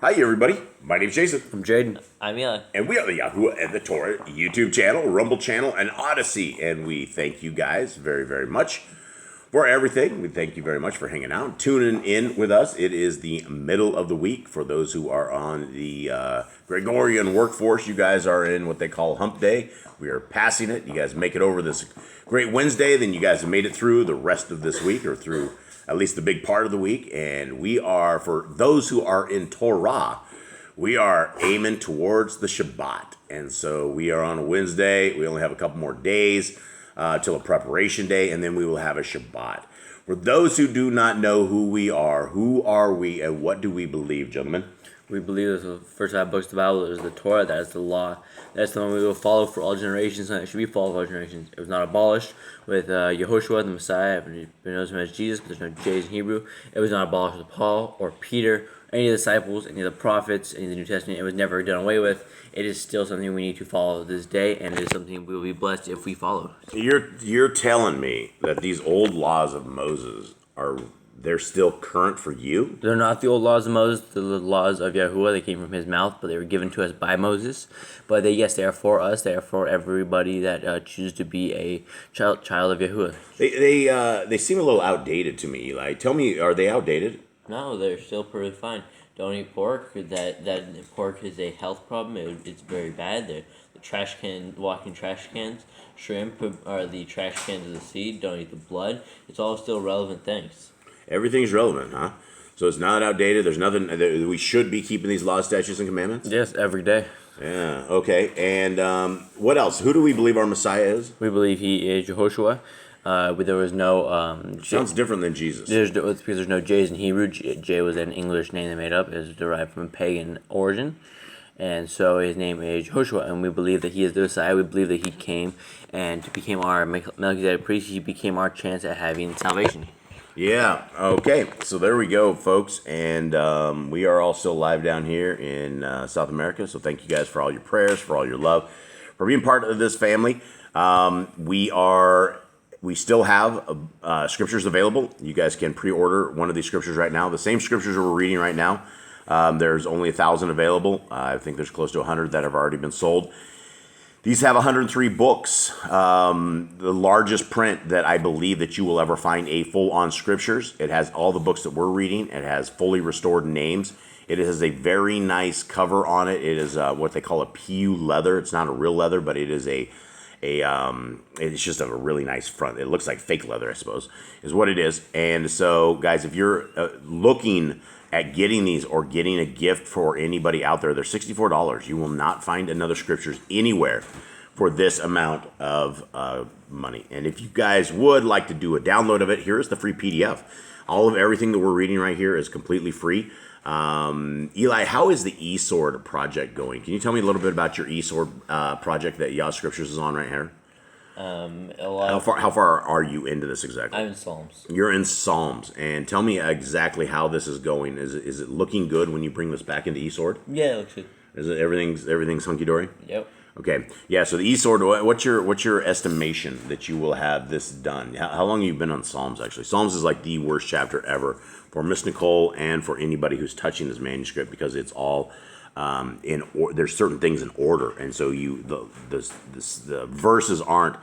Hi, everybody. My name's Jason. I'm Jaden. I'm Yah. And we are the YAHOSHUA and the Torah YouTube channel, Rumble channel, and Odyssey. And we thank you guys very, very much for everything. We thank you very much for hanging out, tuning in with us. It is the middle of the week. For those who are on the Gregorian workforce, you guys are in what they call Hump Day. We are passing it. You guys make it over this great Wednesday. Then you guys have made it through the rest of this week, or through at least the big part of the week. And we are, for those who are in Torah, we are aiming towards the Shabbat. And so we are on a Wednesday. We only have a couple more days till a preparation day, and then we will have a Shabbat. For those who do not know who are we, and what do we believe, gentlemen? We believe that the first 5 books of the Bible is the Torah, that is the law. That's the one we will follow for all generations, and it should be followed for all generations. It was not abolished with YAHOSHUA, the Messiah. Everybody knows him as Jesus, but there's no J's in Hebrew. It was not abolished with Paul or Peter, any of the disciples, any of the prophets, any of the New Testament. It was never done away with. It is still something we need to follow this day, and it is something we will be blessed if we follow. You're telling me that these old laws of Moses they're still current for you? They're not the old laws of Moses, they're the laws of Yahuwah. They came from his mouth, but they were given to us by Moses. But they are for us. They are for everybody that chooses to be a child of Yahuwah. They seem a little outdated to me, Eli. Tell me, are they outdated? No, they're still pretty fine. Don't eat pork. That pork is a health problem. It's very bad. The walking trash cans. Shrimp are the trash cans of the sea. Don't eat the blood. It's all still relevant things. Everything's relevant, huh? So it's not outdated. There's nothing we should be keeping these laws, statutes, and commandments? Yes, every day. Yeah, okay. And what else? Who do we believe our Messiah is? We believe he is YAHOSHUA. There was no... Sounds different than Jesus. Because there's no J's in Hebrew. J was an English name they made up. It was derived from pagan origin. And so his name is YAHOSHUA, and we believe that he is the Messiah. We believe that he came and became our Melchizedek priest. He became our chance at having salvation. Yeah, okay. So there we go, folks. And we are all still live down here in South America. So thank you guys for all your prayers, for all your love, for being part of this family. We still have scriptures available. You guys can pre-order one of these scriptures right now. The same scriptures that we're reading right now. There's only 1,000 available. I think there's close to 100 that have already been sold. These have 103 books, the largest print that I believe that you will ever find a full-on scriptures. It has all the books that we're reading. It has fully restored names. It has a very nice cover on it. It is what they call a PU leather. It's not a real leather, but it is it's just a really nice front. It looks like fake leather, I suppose, is what it is. And so, guys, if you're looking at getting these or getting a gift for anybody out there, they're $64. You will not find another scriptures anywhere for this amount of money. And if you guys would like to do a download of it, here is the free PDF. All of everything that we're reading right here is completely free. Eli, how is the eSword project going? Can you tell me a little bit about your eSword project that Yah Scriptures is on right here? How far are you into this exactly? I'm in Psalms. You're in Psalms, and tell me exactly how this is going. Is it looking good when you bring this back into eSword? Yeah, it looks good. Is it everything's hunky dory? Yep. Okay, yeah. So the eSword, what's your estimation that you will have this done? How long have you been on Psalms? Actually, Psalms is like the worst chapter ever for Miss Nicole and for anybody who's touching this manuscript, because it's all there's certain things in order, and so the verses aren't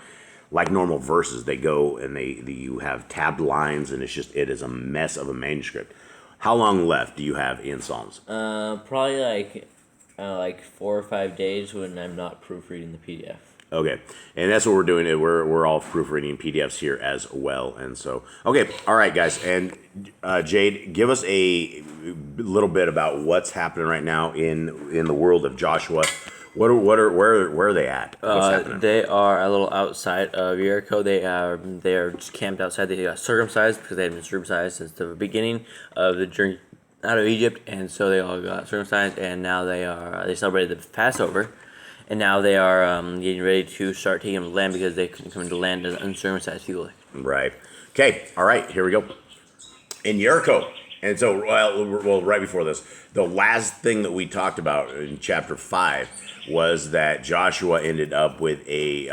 like normal verses. They go and you have tabbed lines, and it is a mess of a manuscript. How long left do you have in Psalms? Probably like 4 or 5 days when I'm not proofreading the PDF. Okay, and that's what we're doing. We're all proofreading PDFs here as well, and so okay, all right, guys. And Jade, give us a little bit about what's happening right now in the world of Joshua. Where are they at? What's happening? They are a little outside of Jericho. They are just camped outside. They got circumcised because they had been circumcised since the beginning of the journey out of Egypt, and so they all got circumcised. And now they celebrated the Passover. And now they are getting ready to start taking them to land because they couldn't come into land as uncircumcised people. Right. Okay. All right. Here we go. In Jericho. And so, well, right before this, the last thing that we talked about in chapter 5 was that Joshua ended up with a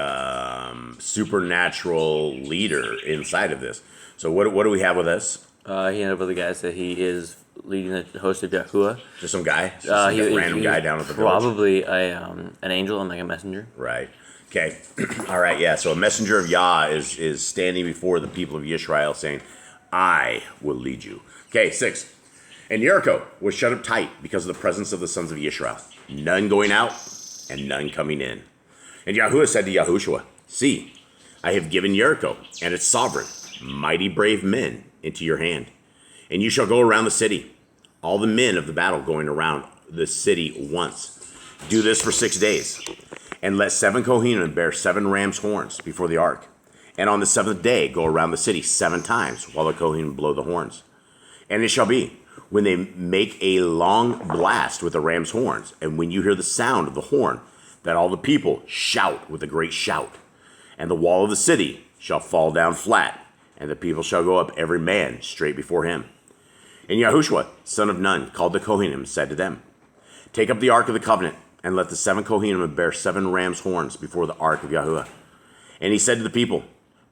supernatural leader inside of this. So what do we have with this? He ended up with the guy that he is leading the host of Yahuwah. Just some guy, just some random guy down at the village. Probably an angel and like a messenger. Right. Okay. All right. Yeah. So a messenger of Yah is standing before the people of Israel, saying, "I will lead you." Okay. 6. And Jericho was shut up tight because of the presence of the sons of Israel, none going out and none coming in. And Yahuwah said to Yahushua, "See, I have given Jericho and its sovereign, mighty brave men, into your hand, and you shall go around the city, all the men of the battle going around the city once. Do this for 6 days, and let 7 Kohanim bear 7 ram's horns before the ark. And on the 7th day go around the city 7 times, while the Kohanim blow the horns. And it shall be, when they make a long blast with the ram's horns, and when you hear the sound of the horn, that all the people shout with a great shout. And the wall of the city shall fall down flat, and the people shall go up every man straight before him. And Yahushua, son of Nun, called the Kohanim and said to them, Take up the ark of the covenant, and let the 7 Kohanim bear 7 ram's horns before the ark of Yahuwah. And he said to the people,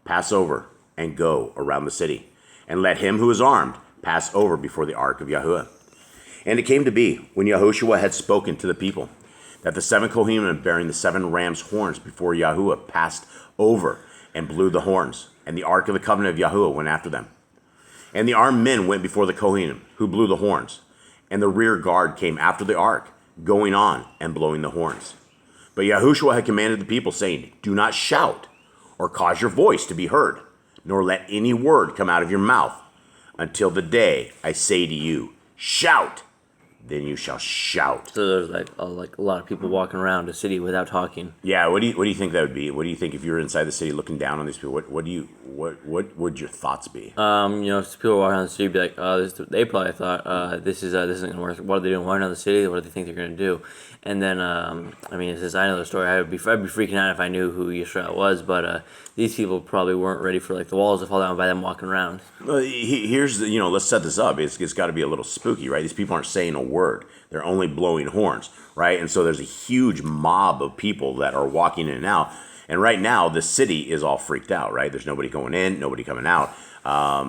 Pass over and go around the city, and let him who is armed pass over before the ark of Yahuwah. And it came to be, when Yahushua had spoken to the people, that the 7 Kohanim bearing the 7 ram's horns before Yahuwah passed over and blew the horns, and the ark of the covenant of Yahuwah went after them. And the armed men went before the Kohanim, who blew the horns, and the rear guard came after the ark, going on and blowing the horns. But Yahushua had commanded the people, saying, Do not shout, or cause your voice to be heard, nor let any word come out of your mouth, until the day I say to you, Shout, then you shall shout. So there's like a lot of people walking around the city without talking. Yeah, what do you think that would be? What do you think if you were inside the city looking down on these people? What would your thoughts be? If people walking around the city, be like, they probably thought, this isn't gonna work. What are they doing? Walking around the city? What do they think they're gonna do? And then, since I know the story, I'd be freaking out if I knew who Yisrael was. But these people probably weren't ready for like the walls to fall down by them walking around. Here's let's set this up. It's got to be a little spooky, right? These people aren't saying a word; they're only blowing horns, right? And so there's a huge mob of people that are walking in and out. And right now, the city is all freaked out, right? There's nobody going in, nobody coming out.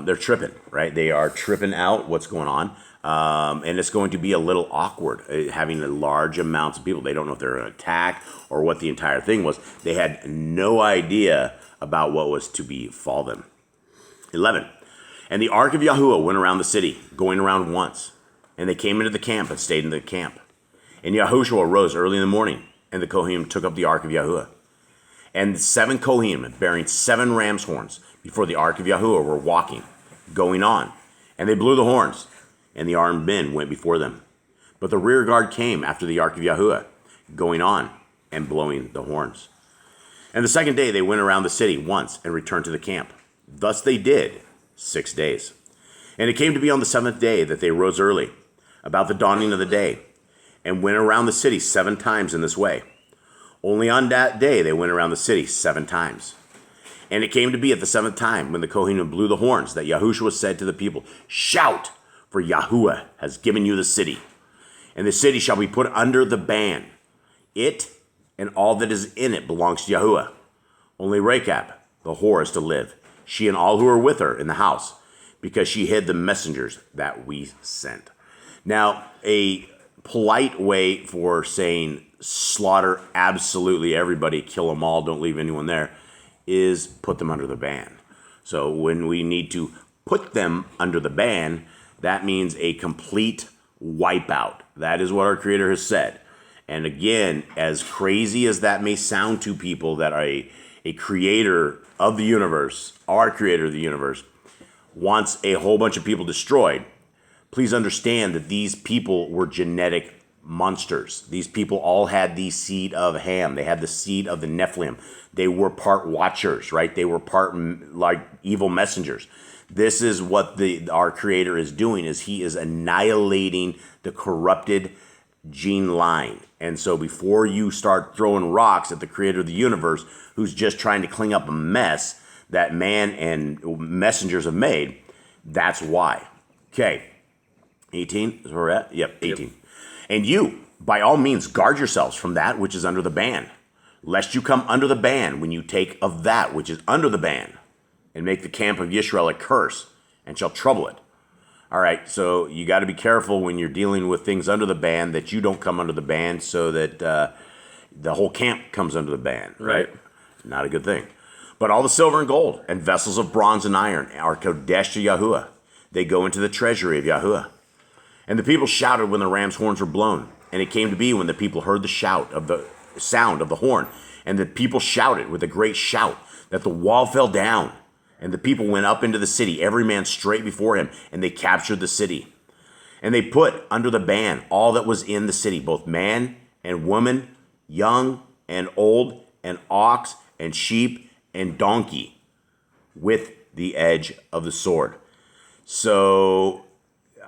They're tripping, right? They are tripping out what's going on. And it's going to be a little awkward having a large amounts of people. They don't know if they're going to attack or what the entire thing was. They had no idea about what was to befall them. 11. And the ark of Yahuwah went around the city, going around once. And they came into the camp and stayed in the camp. And Yahushua arose early in the morning, and the Kohanim took up the ark of Yahuwah. And 7 Kohanim, bearing 7 ram's horns, before the ark of Yahuwah were walking, going on. And they blew the horns. And the armed men went before them. But the rear guard came after the ark of Yahuwah, going on and blowing the horns. And the 2nd day they went around the city once and returned to the camp. Thus they did 6 days. And it came to be on the 7th day that they rose early, about the dawning of the day, and went around the city 7 times in this way. Only on that day they went around the city 7 times. And it came to be at the 7th time, when the Kohanim blew the horns, that Yahushua said to the people, Shout! For Yahuwah has given you the city, and the city shall be put under the ban. It and all that is in it belongs to Yahuwah. Only Rechab, the whore, is to live, she and all who are with her in the house, because she hid the messengers that we sent. Now, a polite way for saying slaughter absolutely everybody, kill them all, don't leave anyone there, is put them under the ban. So when we need to put them under the ban, that means a complete wipeout. That is what our Creator has said. And again, as crazy as that may sound to people that are a creator of the universe, our creator of the universe, wants a whole bunch of people destroyed, please understand that these people were genetic monsters. These people all had the seed of Ham. They had the seed of the Nephilim. They were part watchers, right? They were part like evil messengers. This is what our Creator is doing, is he is annihilating the corrupted gene line. And so before you start throwing rocks at the Creator of the universe, who's just trying to clean up a mess that man and messengers have made, that's why. Okay, 18 is where we're at? Yep, 18. Yep. And you, by all means, guard yourselves from that which is under the ban, lest you come under the ban when you take of that which is under the ban, and make the camp of Yisrael a curse, and shall trouble it. All right, so you got to be careful when you're dealing with things under the ban that you don't come under the ban, so that the whole camp comes under the ban. Right? Not a good thing. But all the silver and gold and vessels of bronze and iron are kodesh to Yahuwah. They go into the treasury of Yahuwah. And the people shouted when the ram's horns were blown. And it came to be when the people heard the sound of the horn, and the people shouted with a great shout, that the wall fell down. And the people went up into the city, every man straight before him, and they captured the city. And they put under the ban all that was in the city, both man and woman, young and old, and ox and sheep and donkey, with the edge of the sword. So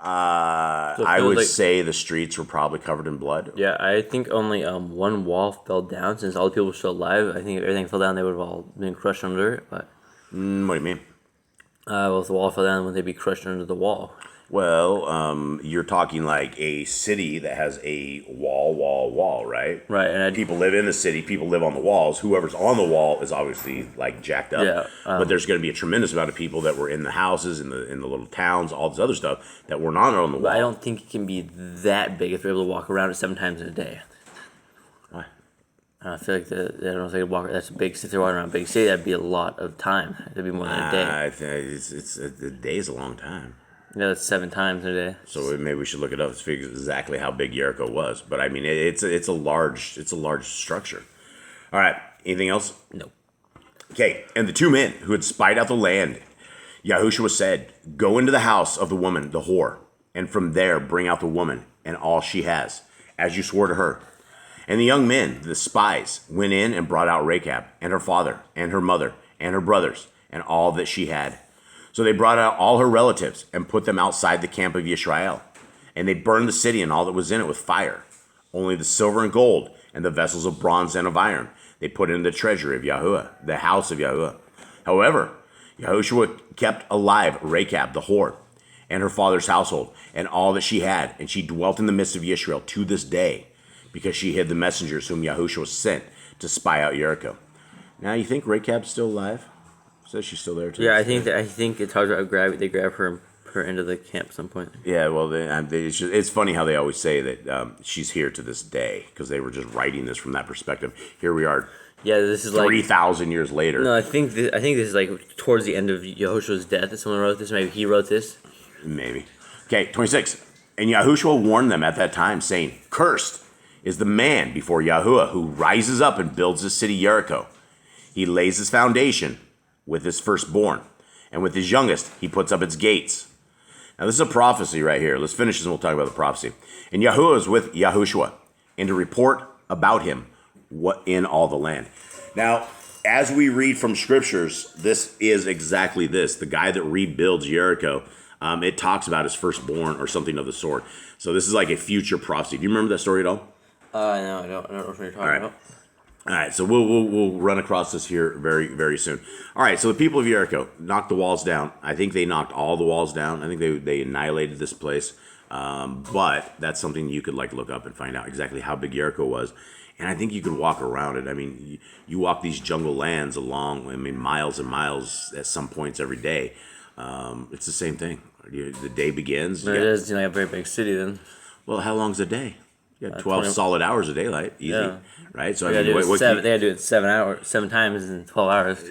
I would say the streets were probably covered in blood. Yeah, I think only one wall fell down. Since all the people were still alive, I think if everything fell down, they would have all been crushed under it. But What do you mean? well, if the wall fell down, would they be crushed under the wall? Well, you're talking like a city that has a wall, right? Right, and people live in the city, people live on the walls. Whoever's on the wall is obviously like jacked up. Yeah, but there's going to be a tremendous amount of people that were in the houses, in the little towns, all this other stuff that were not on the wall. But I don't think it can be that big if they're able to walk around it 7 times in a day. Why? I feel like I don't know if they could walk. That's a big. If they're walking around a big city, that'd be a lot of time. It'd be more than a day. I think a day is a long time. Yeah, that's 7 times in a day. So maybe we should look it up to figure exactly how big Jericho was. But I mean, it's a large structure. All right. Anything else? No. Okay. And the 2 men who had spied out the land, YAHOSHUA said, "Go into the house of the woman, the whore, and from there bring out the woman and all she has, as you swore to her." And the young men, the spies, went in and brought out Rachab and her father and her mother and her brothers and all that she had. So they brought out all her relatives and put them outside the camp of Yisrael. And they burned the city and all that was in it with fire. Only the silver and gold and the vessels of bronze and of iron they put in the treasury of Yahuwah, the house of Yahuwah. However, YAHOSHUA kept alive Rachab the whore and her father's household and all that she had. And she dwelt in the midst of Yisrael to this day, because she hid the messengers whom YAHOSHUA sent to spy out Jericho. Now, you think Rachab's still alive? Says she's still there too. Yeah, I think it's hard to grab. They grab her into the camp at some point. Yeah, well, it's funny how they always say that she's here to this day, because they were just writing this from that perspective. Here we are. Yeah, this is 3,000 years later. No, I think this is like towards the end of Yahushua's death that someone wrote this. Maybe he wrote this. Maybe. Okay, 26. And YAHOSHUA warned them at that time, saying, "Cursed is the man before Yahuwah who rises up and builds the city Jericho. He lays his foundation with his firstborn, and with his youngest he puts up its gates." Now this is a prophecy right here. Let's finish this and we'll talk about the prophecy. And Yahuwah is with YAHOSHUA, and to report about him what in all the land. Now, as we read from scriptures, this is exactly this. The guy that rebuilds Jericho, it talks about his firstborn or something of the sort. So this is like a future prophecy. Do you remember that story at all? No, I don't know what you're talking about. All right, so we'll run across this here very, very soon. All right, so the people of Jericho knocked the walls down. I think they knocked all the walls down. I think they annihilated this place. But that's something you could look up and find out exactly how big Jericho was. And I think you could walk around it. I mean, you walk these jungle lands along, miles and miles at some points every day. It's the same thing. The day begins. It is a very big city then. Well, how long's a day? You got 12 solid hours of daylight, easy, right? So they gotta do it 7 times in 12 hours.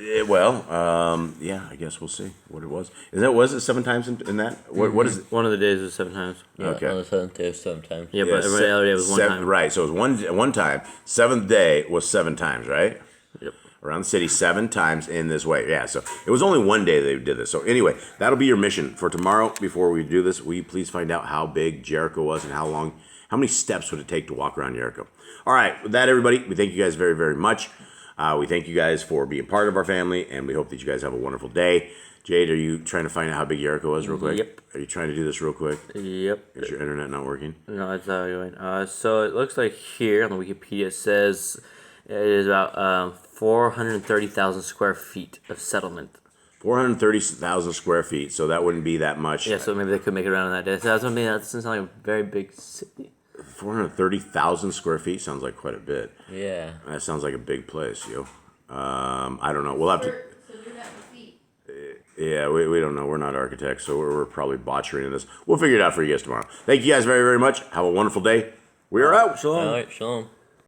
Yeah, I guess we'll see what it was. Was it 7 times in that? What is it? One of the days was 7 times. Yeah, Okay. on the 7th day was 7 times. Yeah, but every other day was 1 time. Right, so it was one time. 7th day was 7 times, right? Yep. Around the city 7 times in this way. Yeah, so it was only one day they did this. So anyway, that'll be your mission for tomorrow. Before we do this, will you please find out how big Jericho was and how many steps would it take to walk around Jericho? All right, with that, everybody, we thank you guys very, very much. We thank you guys for being part of our family, and we hope that you guys have a wonderful day. Jade, are you trying to find out how big Jericho was real quick? Yep. Are you trying to do this real quick? Yep. Is your internet not working? No, it's not going. So it looks like here on the Wikipedia it says it is about 430,000 square feet of settlement. 430,000 square feet, so that wouldn't be that much. Yeah, so maybe they could make it around in that day. So that's what I mean. That doesn't sound like a very big city. 430,000 square feet sounds like quite a bit. Yeah. That sounds like a big place, yo. I don't know. We'll have to. So do that with feet. Yeah, we don't know. We're not architects, so we're probably botchering this. We'll figure it out for you guys tomorrow. Thank you guys very, very much. Have a wonderful day. We are out. Shalom. All right, shalom.